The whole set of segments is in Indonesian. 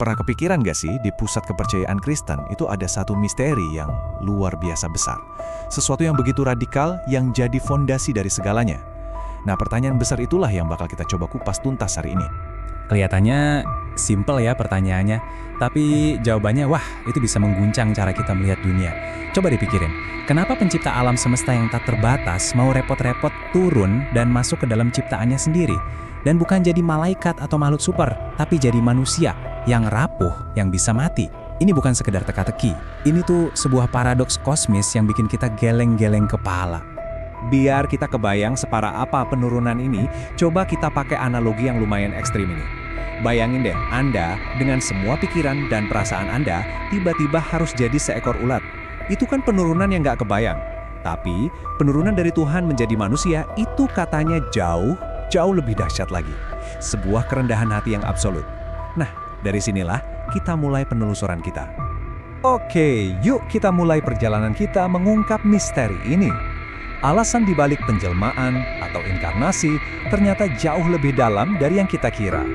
Pernah kepikiran gak sih di pusat kepercayaan Kristen itu ada satu misteri yang luar biasa besar. Sesuatu yang begitu radikal yang jadi fondasi dari segalanya. Nah, pertanyaan besar itulah yang bakal kita coba kupas tuntas hari ini. Kelihatannya simple ya pertanyaannya, tapi jawabannya wah itu bisa mengguncang cara kita melihat dunia. Coba dipikirin, kenapa pencipta alam semesta yang tak terbatas mau repot-repot turun dan masuk ke dalam ciptaannya sendiri? Dan bukan jadi malaikat atau makhluk super, tapi jadi manusia yang rapuh, yang bisa mati. Ini bukan sekedar teka-teki, ini tuh sebuah paradoks kosmis yang bikin kita geleng-geleng kepala. Biar kita kebayang separah apa penurunan ini, coba kita pakai analogi yang lumayan ekstrim ini. Bayangin deh, Anda dengan semua pikiran dan perasaan Anda tiba-tiba harus jadi seekor ulat. Itu kan penurunan yang nggak kebayang. Tapi penurunan dari Tuhan menjadi manusia itu katanya jauh lebih dahsyat lagi. Sebuah kerendahan hati yang absolut. Nah, dari sinilah kita mulai penelusuran kita. Oke, yuk kita mulai perjalanan kita mengungkap misteri ini. Alasan dibalik penjelmaan atau inkarnasi ternyata jauh lebih dalam dari yang kita kira.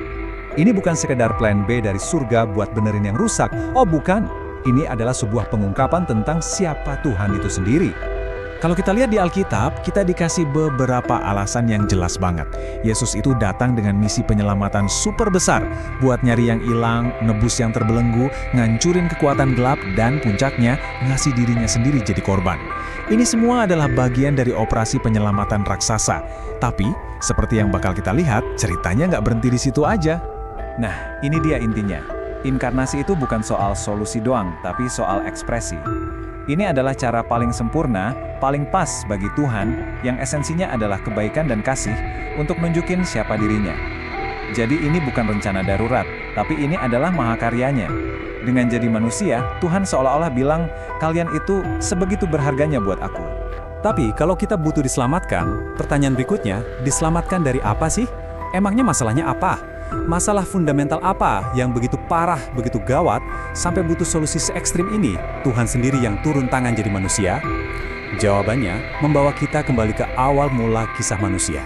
Ini bukan sekedar plan B dari surga buat benerin yang rusak. Oh bukan, ini adalah sebuah pengungkapan tentang siapa Tuhan itu sendiri. Kalau kita lihat di Alkitab, kita dikasih beberapa alasan yang jelas banget. Yesus itu datang dengan misi penyelamatan super besar, buat nyari yang hilang, nebus yang terbelenggu, ngancurin kekuatan gelap, dan puncaknya, ngasih dirinya sendiri jadi korban. Ini semua adalah bagian dari operasi penyelamatan raksasa. Tapi, seperti yang bakal kita lihat, ceritanya nggak berhenti di situ aja. Nah, ini dia intinya. Inkarnasi itu bukan soal solusi doang, tapi soal ekspresi. Ini adalah cara paling sempurna, paling pas bagi Tuhan, yang esensinya adalah kebaikan dan kasih, untuk nunjukin siapa dirinya. Jadi ini bukan rencana darurat, tapi ini adalah mahakaryanya. Dengan jadi manusia, Tuhan seolah-olah bilang, kalian itu sebegitu berharganya buat aku. Tapi kalau kita butuh diselamatkan, pertanyaan berikutnya, diselamatkan dari apa sih? Emangnya masalahnya apa? Masalah fundamental apa yang begitu parah, begitu gawat, sampai butuh solusi se-ekstrim ini, Tuhan sendiri yang turun tangan jadi manusia? Jawabannya membawa kita kembali ke awal mula kisah manusia.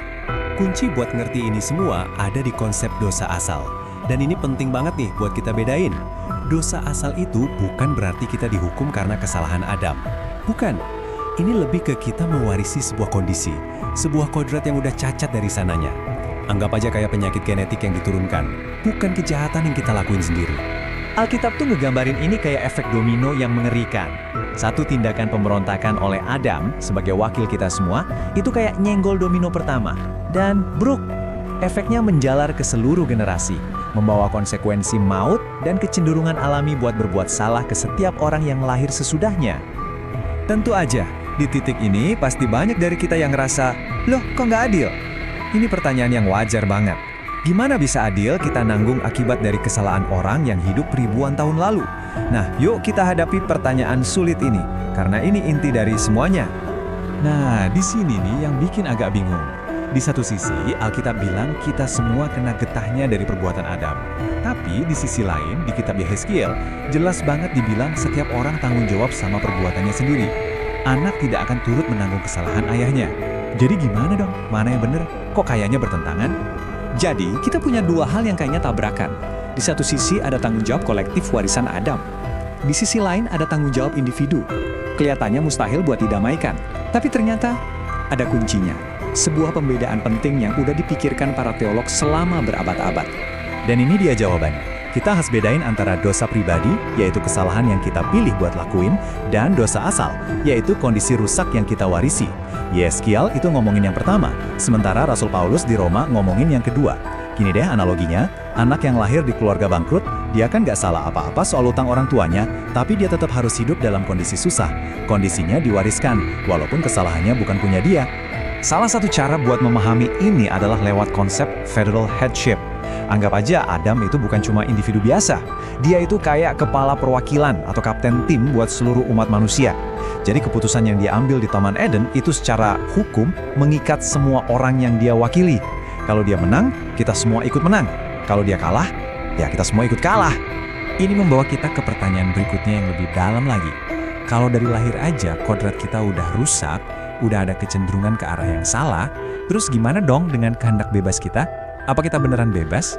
Kunci buat ngerti ini semua ada di konsep dosa asal. Dan ini penting banget nih buat kita bedain. Dosa asal itu bukan berarti kita dihukum karena kesalahan Adam. Bukan. Ini lebih ke kita mewarisi sebuah kondisi, sebuah kodrat yang udah cacat dari sananya. Anggap aja kayak penyakit genetik yang diturunkan, bukan kejahatan yang kita lakuin sendiri. Alkitab tuh ngegambarin ini kayak efek domino yang mengerikan. Satu tindakan pemberontakan oleh Adam sebagai wakil kita semua, itu kayak nyenggol domino pertama. Dan bruk, efeknya menjalar ke seluruh generasi, membawa konsekuensi maut dan kecenderungan alami buat berbuat salah ke setiap orang yang lahir sesudahnya. Tentu aja, di titik ini pasti banyak dari kita yang ngerasa, loh kok nggak adil? Ini pertanyaan yang wajar banget. Gimana bisa adil kita nanggung akibat dari kesalahan orang yang hidup ribuan tahun lalu? Nah, yuk kita hadapi pertanyaan sulit ini, karena ini inti dari semuanya. Nah, di sini nih yang bikin agak bingung. Di satu sisi, Alkitab bilang kita semua kena getahnya dari perbuatan Adam. Tapi di sisi lain, di kitab Yehezkiel, jelas banget dibilang setiap orang tanggung jawab sama perbuatannya sendiri. Anak tidak akan turut menanggung kesalahan ayahnya. Jadi gimana dong? Mana yang benar? Kok kayaknya bertentangan? Jadi, kita punya dua hal yang kayaknya tabrakan. Di satu sisi ada tanggung jawab kolektif warisan Adam. Di sisi lain ada tanggung jawab individu. Kelihatannya mustahil buat didamaikan. Tapi ternyata ada kuncinya. Sebuah pembedaan penting yang udah dipikirkan para teolog selama berabad-abad. Dan ini dia jawabannya. Kita harus bedain antara dosa pribadi, yaitu kesalahan yang kita pilih buat lakuin, dan dosa asal, yaitu kondisi rusak yang kita warisi. Yehezkiel itu ngomongin yang pertama, sementara Rasul Paulus di Roma ngomongin yang kedua. Gini deh analoginya, anak yang lahir di keluarga bangkrut, dia kan gak salah apa-apa soal utang orang tuanya, tapi dia tetap harus hidup dalam kondisi susah. Kondisinya diwariskan, walaupun kesalahannya bukan punya dia. Salah satu cara buat memahami ini adalah lewat konsep federal headship. Anggap aja Adam itu bukan cuma individu biasa. Dia itu kayak kepala perwakilan atau kapten tim buat seluruh umat manusia. Jadi keputusan yang dia ambil di Taman Eden itu secara hukum mengikat semua orang yang dia wakili. Kalau dia menang, kita semua ikut menang. Kalau dia kalah, ya kita semua ikut kalah. Ini membawa kita ke pertanyaan berikutnya yang lebih dalam lagi. Kalau dari lahir aja kodrat kita udah rusak, udah ada kecenderungan ke arah yang salah, terus gimana dong dengan kehendak bebas kita? Apa kita beneran bebas?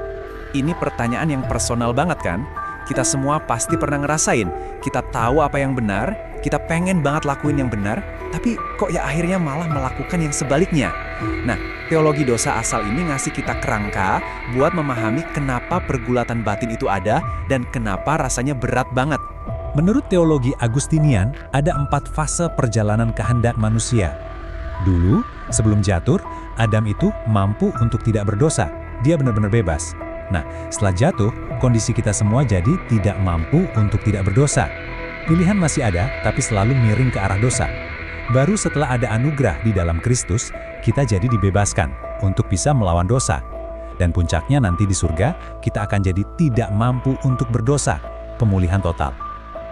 Ini pertanyaan yang personal banget kan? Kita semua pasti pernah ngerasain, kita tahu apa yang benar, kita pengen banget lakuin yang benar, tapi kok ya akhirnya malah melakukan yang sebaliknya. Nah, teologi dosa asal ini ngasih kita kerangka buat memahami kenapa pergulatan batin itu ada dan kenapa rasanya berat banget. Menurut teologi Agustinian, ada 4 fase perjalanan kehendak manusia. Dulu, sebelum jatuh, Adam itu mampu untuk tidak berdosa. Dia benar-benar bebas. Nah, setelah jatuh, kondisi kita semua jadi tidak mampu untuk tidak berdosa. Pilihan masih ada, tapi selalu miring ke arah dosa. Baru setelah ada anugerah di dalam Kristus, kita jadi dibebaskan untuk bisa melawan dosa. Dan puncaknya nanti di surga, kita akan jadi tidak mampu untuk berdosa. Pemulihan total.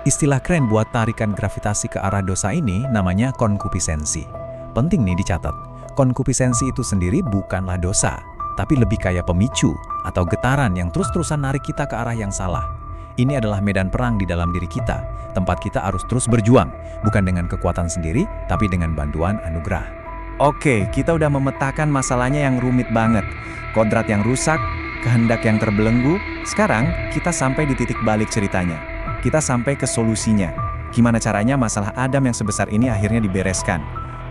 Istilah keren buat tarikan gravitasi ke arah dosa ini namanya konkupisensi. Penting nih dicatat, konkupisensi itu sendiri bukanlah dosa, tapi lebih kayak pemicu atau getaran yang terus-terusan narik kita ke arah yang salah. Ini adalah medan perang di dalam diri kita, tempat kita harus terus berjuang, bukan dengan kekuatan sendiri, tapi dengan bantuan anugerah. Oke, kita udah memetakan masalahnya yang rumit banget. Kodrat yang rusak, kehendak yang terbelenggu. Sekarang kita sampai di titik balik ceritanya. Kita sampai ke solusinya. Gimana caranya masalah Adam yang sebesar ini akhirnya dibereskan?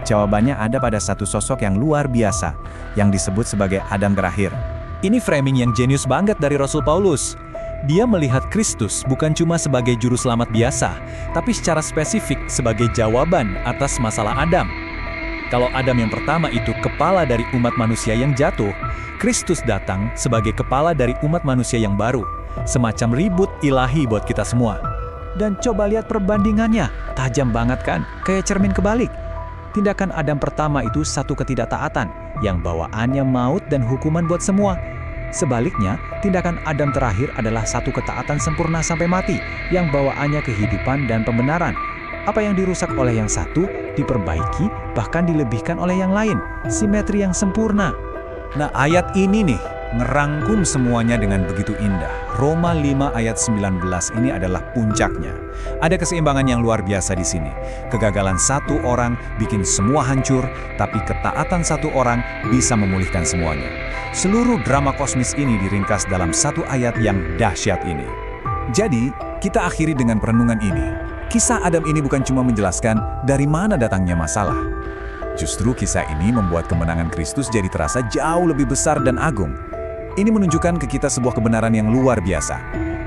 Jawabannya ada pada satu sosok yang luar biasa, yang disebut sebagai Adam terakhir. Ini framing yang jenius banget dari Rasul Paulus. Dia melihat Kristus bukan cuma sebagai juru selamat biasa, tapi secara spesifik sebagai jawaban atas masalah Adam. Kalau Adam yang pertama itu kepala dari umat manusia yang jatuh, Kristus datang sebagai kepala dari umat manusia yang baru. Semacam ribut ilahi buat kita semua. Dan coba lihat perbandingannya, tajam banget kan? Kayak cermin kebalik. Tindakan Adam pertama itu satu ketidaktaatan, yang bawaannya maut dan hukuman buat semua. Sebaliknya, tindakan Adam terakhir adalah satu ketaatan sempurna sampai mati, yang bawaannya kehidupan dan pembenaran. Apa yang dirusak oleh yang satu, diperbaiki, bahkan dilebihkan oleh yang lain. Simetri yang sempurna. Nah, ayat ini nih, ngerangkum semuanya dengan begitu indah. Roma 5 ayat 19 ini adalah puncaknya. Ada keseimbangan yang luar biasa di sini. Kegagalan satu orang bikin semua hancur, tapi ketaatan satu orang bisa memulihkan semuanya. Seluruh drama kosmis ini diringkas dalam satu ayat yang dahsyat ini. Jadi, kita akhiri dengan perenungan ini. Kisah Adam ini bukan cuma menjelaskan dari mana datangnya masalah. Justru kisah ini membuat kemenangan Kristus jadi terasa jauh lebih besar dan agung. Ini menunjukkan ke kita sebuah kebenaran yang luar biasa.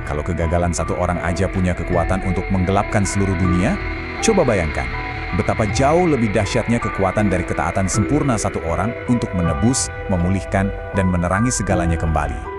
Kalau kegagalan satu orang aja punya kekuatan untuk menggelapkan seluruh dunia, coba bayangkan betapa jauh lebih dahsyatnya kekuatan dari ketaatan sempurna satu orang untuk menebus, memulihkan, dan menerangi segalanya kembali.